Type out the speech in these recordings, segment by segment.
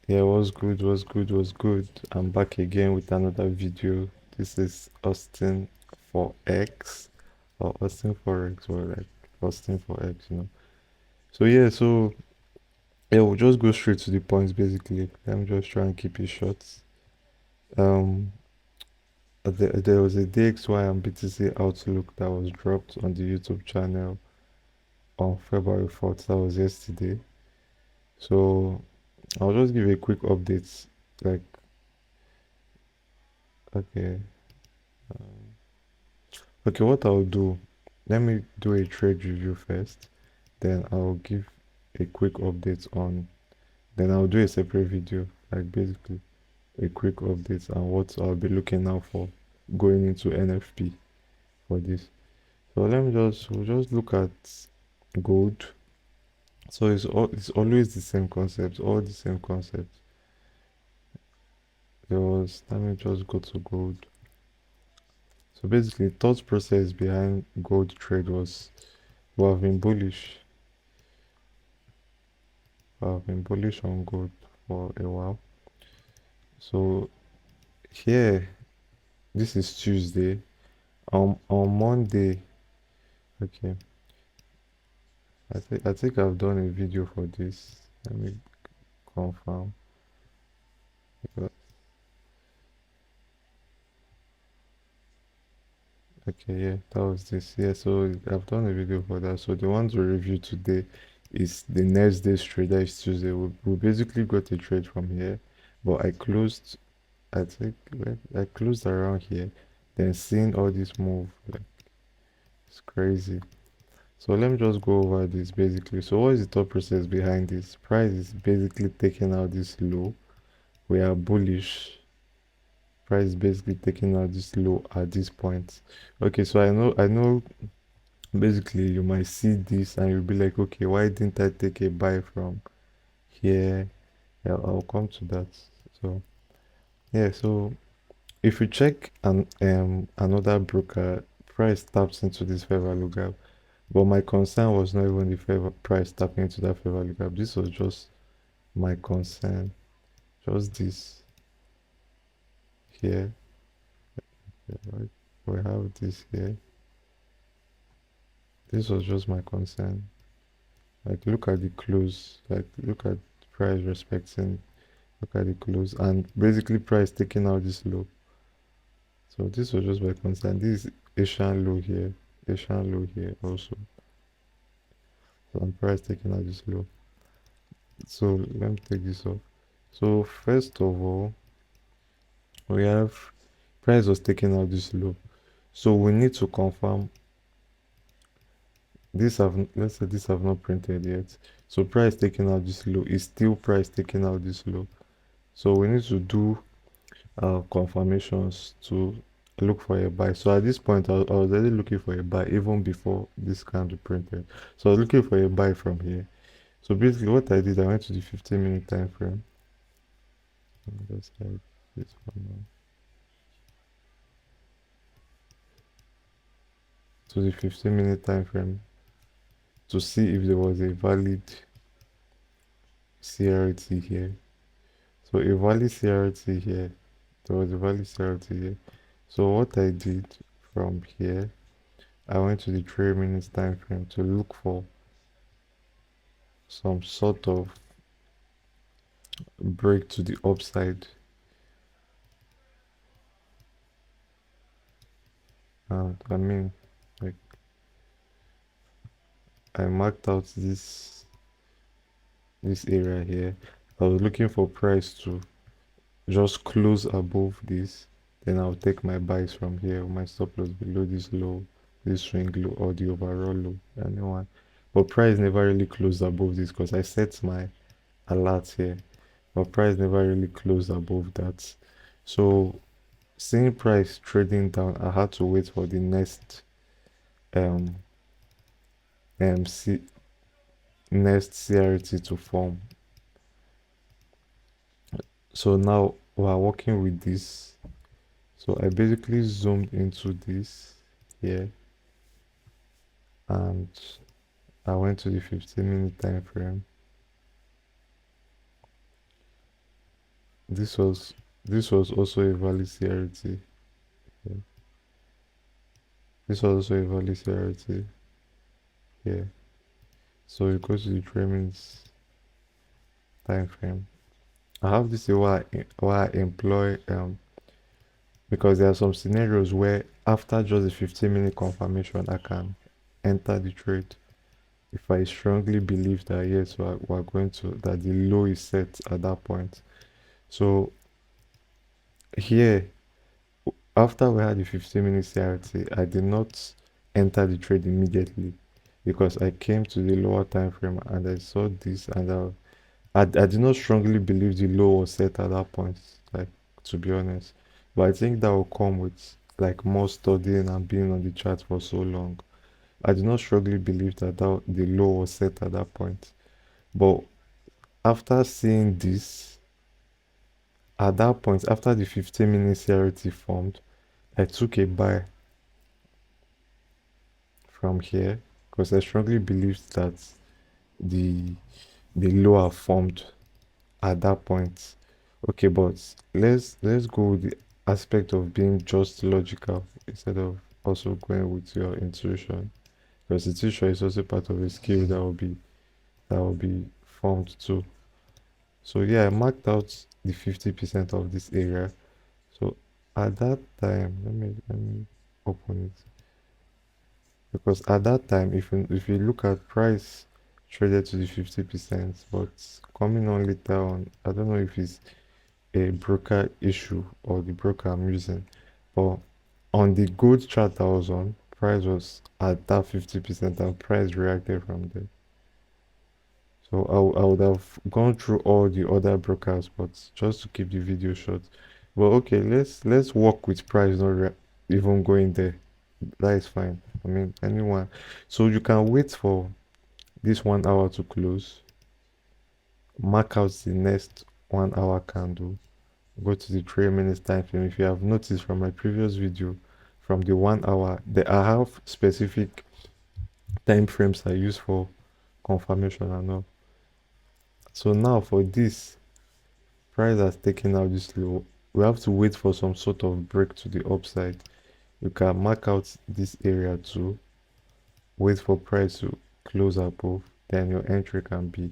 Yeah, was good. I'm back again with another video. This is Austin for X or Austin for X or like Austin for X. So we'll just go straight to the points basically. I'm just trying to keep it short. Um, there was a DXY and BTC outlook that was dropped on the YouTube channel on February 4th. That was yesterday. So I'll just give a quick update. Like, okay. Okay, what I'll do, let me do a trade review first, then I'll give a quick update on, then I'll do a separate video, like basically a quick update on what I'll be looking out for going into NFP for this. So we'll just look at gold. So it's always the same concept, all the same concept. Let me just go to gold. So basically, thought process behind gold trade was we have been bullish. I've been bullish on gold for a while. So here, this is Tuesday. On Monday, okay. I think I've done a video for this. Let me confirm. Because- Okay, yeah, that was this. Yeah, so I've done a video for that. So the one to review today is the next day's trade. That is Tuesday. We basically got a trade from here, but I closed. I think I closed around here. Then seeing all this move, like it's crazy. So let me just go over this basically. So what is the thought process behind this? Price is basically taking out this low. We are bullish. Price is basically taking out this low at this point. Okay, so I know basically you might see this and you'll be like, okay, why didn't I take a buy from here? Yeah, I'll come to that. So yeah, so if you check another broker, price taps into this fair value gap. But my concern was not even the favor price tapping into that fair value gap. This was just my concern. Just this here. Right? We have this here. This was just my concern. Like look at the close. Like look at price respecting. Look at the close. And basically price taking out this low. So this was just my concern. This is Asian low here. Asian low here also. So and price taking out this low. So let me take this off. So first of all, we have price was taking out this low. So we need to confirm this have let's say this have not printed yet. So price taking out this low is still price taking out this low. So we need to do confirmations to look for a buy. So at this point I was already looking for a buy even before this candle printed. So I was looking for a buy from here. So basically what I did, I went to the 15-minute time frame. Just like this one now. To the 15-minute time frame to see if there was a valid CRT here. So a valid CRT here. There was a valid CRT here. So what I did from here, I went to the 3 minutes time frame to look for some sort of break to the upside. And I mean, like I marked out this area here. I was looking for price to just close above this, then I'll take my buys from here. My stop loss below this low, this swing low, or the overall low, anyone. But price never really closed above this because I set my alert here, but price never really closed above that. So seeing price trading down, I had to wait for the next um next CRT to form. So now we're working with this. So I basically zoomed into this here and I went to the 15-minute time frame. this was this was also a valid CRT. Yeah. This was also a valid CRT. Yeah. So you go to the 3 minutes time frame. I have this why I employ because there are some scenarios where after just a 15-minute confirmation I can enter the trade if I strongly believe that yes we're going to that the low is set at that point. So here after we had the 15-minute CRT, I did not enter the trade immediately because I came to the lower time frame and I saw this and I did not strongly believe the low was set at that point, like to be honest. But I think that will come with like more studying and being on the chart for so long. I did not strongly believe that the low was set at that point. But after seeing this, at that point, after the 15-minute CRT formed, I took a buy from here because I strongly believed that the the low are formed at that point. Okay, but let's go with the aspect of being just logical instead of also going with your intuition. Because intuition is also part of a skill that will be formed too. So yeah, I marked out the 50% of this area. So at that time, let me open it. Because at that time, if you look at price traded to the 50%, but coming on later on, I don't know if it's a broker issue or the broker I'm using, but on the gold chart I was on, price was at that 50% and price reacted from there. So I would have gone through all the other brokers, but just to keep the video short. But okay, let's work with price not even going there. That is fine. I mean, anyone. So you can wait for this 1 hour to close, mark out the next 1 hour candle, go to the 3 minutes time frame. If you have noticed from my previous video, from the 1 hour, I have specific time frames I use for confirmation and all. So now for this, price has taken out this low. We have to wait for some sort of break to the upside. You can mark out this area too, wait for price to close above, then your entry can be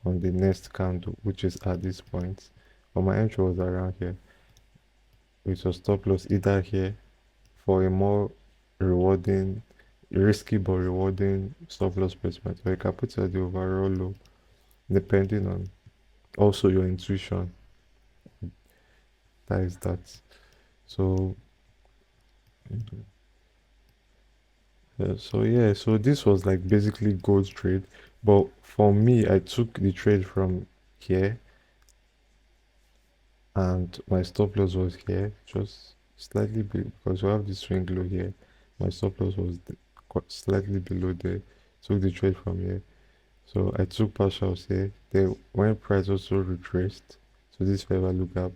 on the next candle, which is at this point. But my entry was around here with your stop loss either here for a more rewarding, risky but rewarding stop loss placement, or you can put it at the overall low depending on also your intuition. That is that. So so this was like basically gold trade, but for me I took the trade from here and my stop loss was here, just slightly because we have the swing low here. My stop loss was slightly below there. Took the trade from here, so I took partials here. Then when price also retraced to this fair value gap,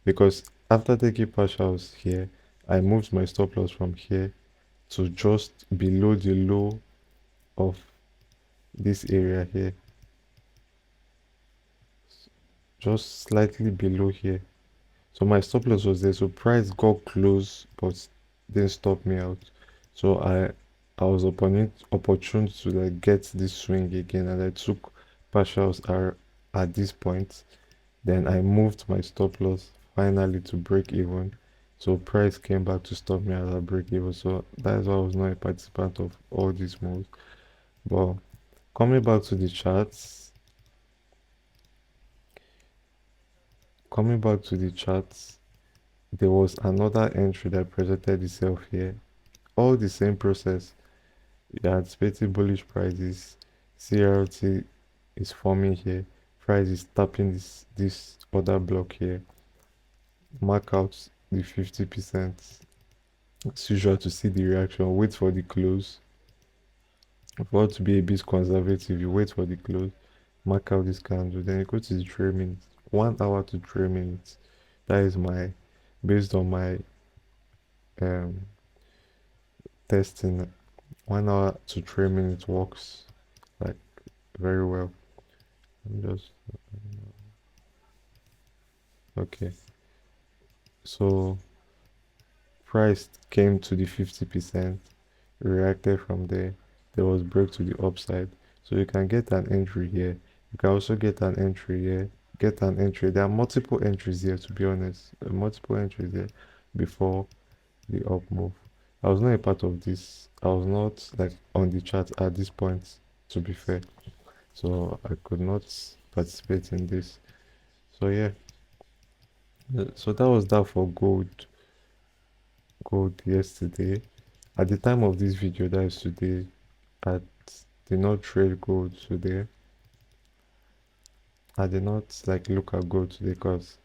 because after taking partials here, I moved my stop loss from here to just below the low of this area here, just slightly below here. So my stop loss was there. So price got close but didn't stop me out. So I was opportune to like get this swing again, and I took partials are at this point. Then I moved my stop loss finally to break even. So price came back to stop me at a break even. So that's why I was not a participant of all these moves. But coming back to the charts, coming back to the charts, there was another entry that presented itself here. All the same process. You are anticipating bullish prices. CRT is forming here. Price is tapping this other block here. Mark out the 50%. It's usual to see the reaction. Wait for the close. If you want to be a bit conservative, you wait for the close. Mark out this candle. Then you go to the 3 minutes. 1 hour to 3 minutes. That is my based on my um testing. 1 hour to 3 minutes works like very well. I'm just Okay, so price came to the 50%, reacted from there. There was break to the upside. So you can get an entry here. You can also get an entry here. Get an entry. There are multiple entries here, to be honest. Multiple entries there before the up move. I was not a part of this. I was not like on the chart at this point, to be fair. So I could not participate in this. So yeah. So that was that for gold yesterday. At the time of this video, that is today, I did not trade gold today. I did not like look at gold today because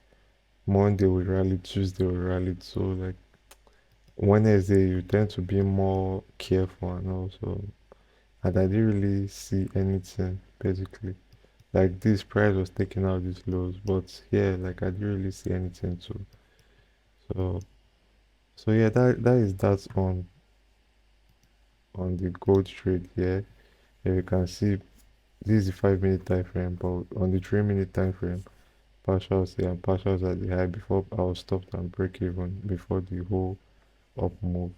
Monday will rally, Tuesday will rally. So like Wednesday you tend to be more careful and also, and I didn't really see anything basically. Like this price was taking out these lows, but here like I didn't really see anything too. So yeah, that is that on the gold trade here. Here you can see this is the 5 minute time frame, but on the 3 minute time frame, partials here and partials at the high before I was stopped and break even before the whole up move.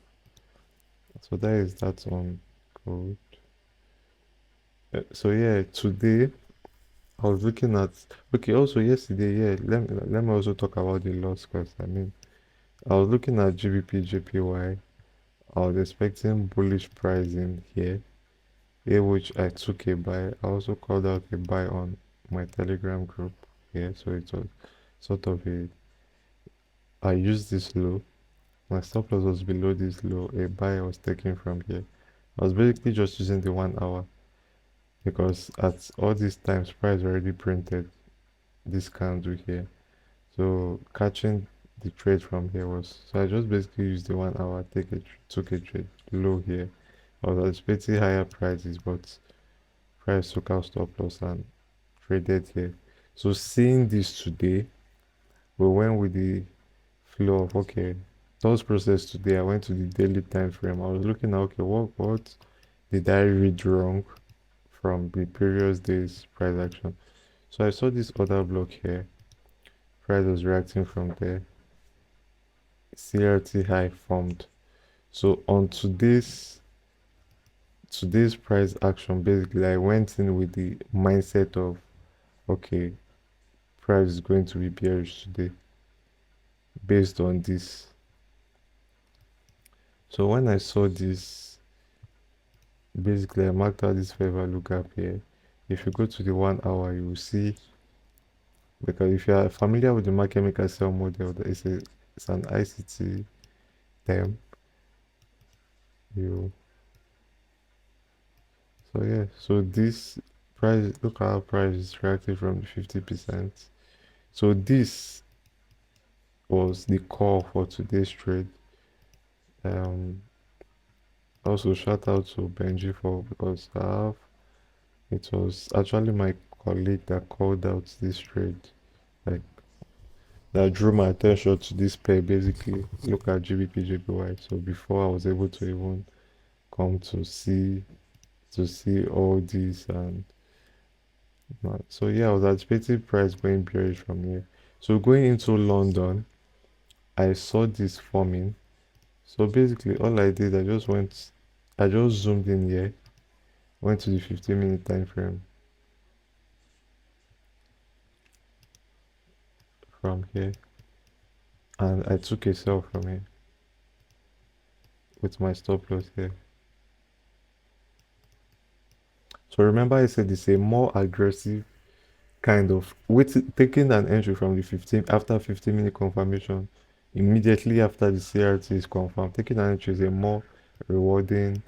So that is that on gold. So yeah, today I was looking at, okay, also yesterday, yeah, let me also talk about the loss because I mean I was looking at GBPJPY. I was expecting bullish pricing here, which I took a buy. I also called out a buy on my Telegram group here, so it was sort of a, I used this low. My stop loss was below this low. A buy was taken from here. I was basically just using the 1 hour because at all these times price already printed this candle here. So catching the trade from here was, so I just basically used the 1 hour, took a trade low here. I was expecting higher prices, but price took out stop loss and traded here. So seeing this today, we went with the flow of okay, those process today. I went to the daily time frame. I was looking at okay, what did I read wrong from the previous day's price action? So I saw this other block here. Price was reacting from there. CRT high formed. So on today's price action, basically I went in with the mindset of okay, price is going to be bearish today based on this. So when I saw this, basically I marked out this fair value gap here. If you go to the 1 hour, you will see, because if you are familiar with the market maker sell model, it's an ICT term. You So yeah, so this price, look at how price is reacting from the 50%. So this was the call for today's trade. Um, Also shout out to Benji for, because it was actually my colleague that called out this trade, like that drew my attention to this pair. Basically, look at GBPJPY. So before I was able to even come to see all these and so yeah, I was anticipating price going bearish from here. So going into London, I saw this forming. So basically all I did, I just zoomed in here, went to the 15-minute time frame from here, and I took a sell from here with my stop loss here. So remember I said it's a more aggressive kind of with taking an entry from the 15 after 15-minute confirmation, immediately after the CRT is confirmed. Taking an entry is a more rewarding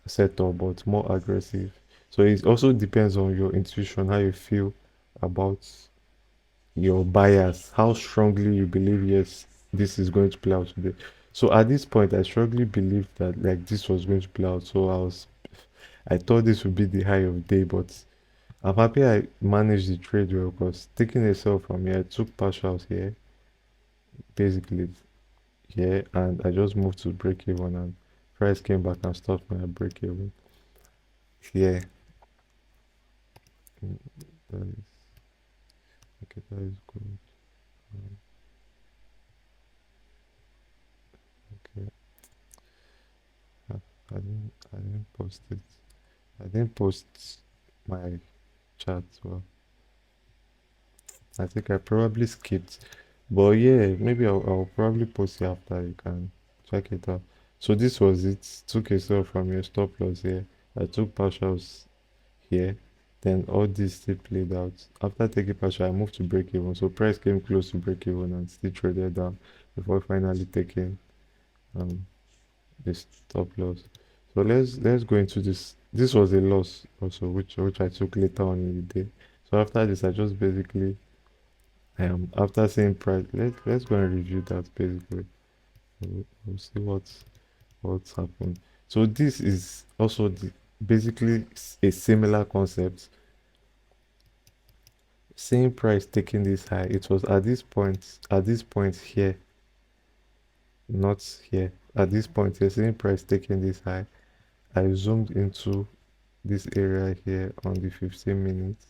setup, but more aggressive. So it also depends on your intuition, how you feel about your bias, how strongly you believe yes, this is going to play out today. So at this point, I strongly believe that like this was going to play out. So I thought this would be the high of the day, but I'm happy I managed the trade well because taking a sell from here, I took partials here, basically here, and I just moved to break even and price came back and stopped my break even here. Mm, that is okay, that is good. post it. I didn't post my chat. Well, I think I probably skipped. But yeah, maybe I'll probably post it after. You can check it out. So this was it. Took a sell from your stop loss here. I took partials here. Then all this still played out. After taking partial, I moved to break even. So price came close to break even and still traded down before finally taking um this stop loss. So let's go into this. This was a loss also, which I took later on in the day. So after this, I just basically after seeing price, let's go and review that basically. We'll see what's happened. So this is also basically a similar concept. Same price taking this high. It was at this point here, not here. At this point here, same price taking this high. I zoomed into this area here on the 15 minutes,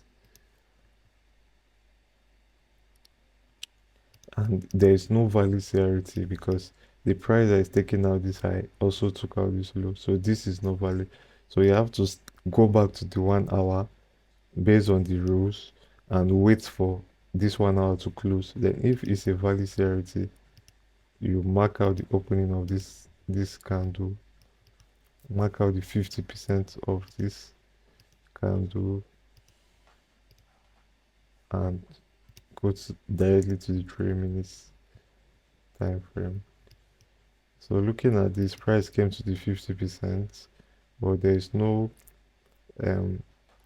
and there is no value CRT because the price that is taking out this high also took out this low, so this is no value. So you have to go back to the 1 hour based on the rules and wait for this 1 hour to close. Then if it's a value CRT, you mark out the opening of this candle, mark out the 50% of this candle, and go directly to the 3 minutes time frame. So looking at this, price came to the 50%, but there is no um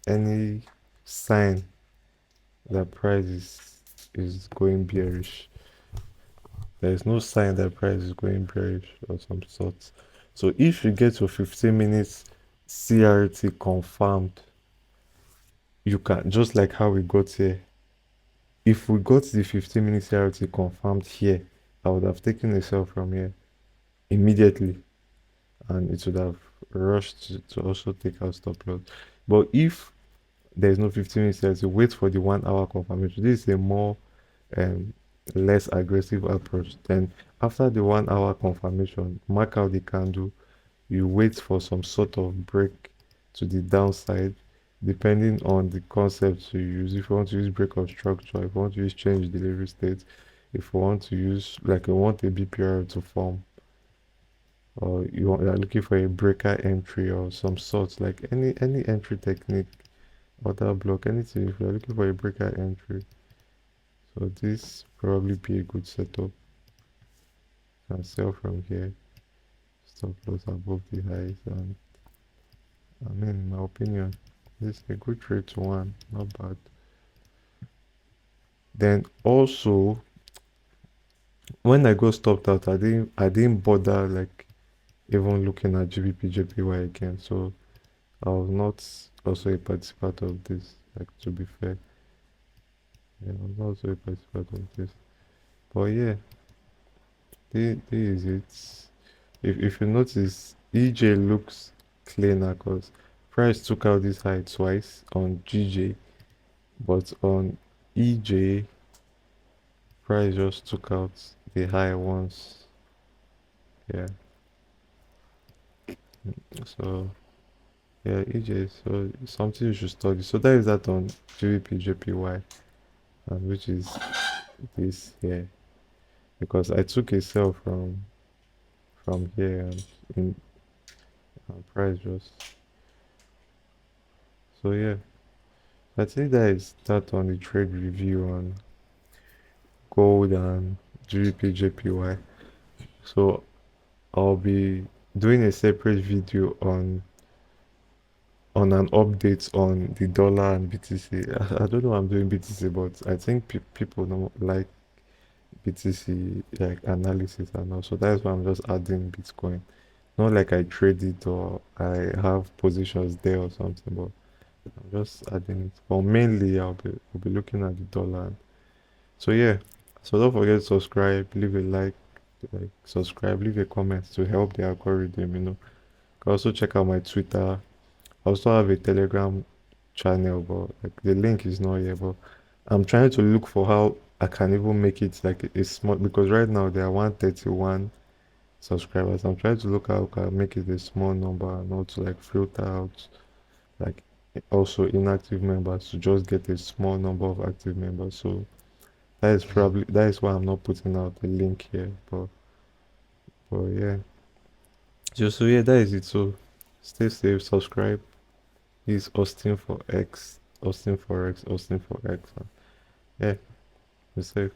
any sign that price is going bearish. There is no sign that price is going bearish or some sort. So if you get your 15 minutes CRT confirmed, you can, just like how we got here. If we got the 15 minutes CRT confirmed here, I would have taken a sell from here immediately, and it would have rushed to also take out stop loss. But if there is no 15 minutes CRT, wait for the 1 hour confirmation. This is a more um, less aggressive approach. Then after the 1 hour confirmation, mark out the candle. You wait for some sort of break to the downside, depending on the concept you use. If you want to use break of structure, if you want to use change delivery state, if you want to use, like you want a BPR to form, or you are looking for a breaker entry or some sort, like any entry technique, order block, anything. If you're looking for a breaker entry, so this probably be a good setup. Can sell from here, stop loss above the highs, and I mean, in my opinion, this is a good trade to one, not bad. Then also, when I got stopped out, I didn't bother like even looking at GBPJPY again. So I was not also a participant of this. Like, to be fair, yeah, I was not also a participant of this. But yeah, this is it. If you notice, EJ looks cleaner because price took out this high twice on GJ, but on EJ, price just took out the high once. Yeah. So yeah, EJ. So it's something you should study. So that is that on GBPJPY, and which is this here, because I took a sell from here, and in price just, so yeah. I think that is that on the trade review on gold and GBPJPY. So I'll be doing a separate video on an update on the dollar and BTC. I don't know why I'm doing BTC, but I think people don't like BTC like analysis and all. So that's why I'm just adding Bitcoin. Not like I trade it or I have positions there or something, but I'm just adding it. But mainly I'll be looking at the dollar. So yeah. So don't forget to subscribe, leave a like subscribe, leave a comment to help the algorithm, you know. You can also check out my Twitter. I also have a Telegram channel, but like the link is not here. But I'm trying to look for how I can even make it like a small, because right now they are 131 subscribers. I'm trying to look how I can make it a small number, not to like filter out like also inactive members, to just get a small number of active members. So that is probably that is why I'm not putting out the link here. But yeah. Just so yeah, that is it. So stay safe, subscribe. He's Austin for X, Austin for X, Austin for X. Yeah, be safe.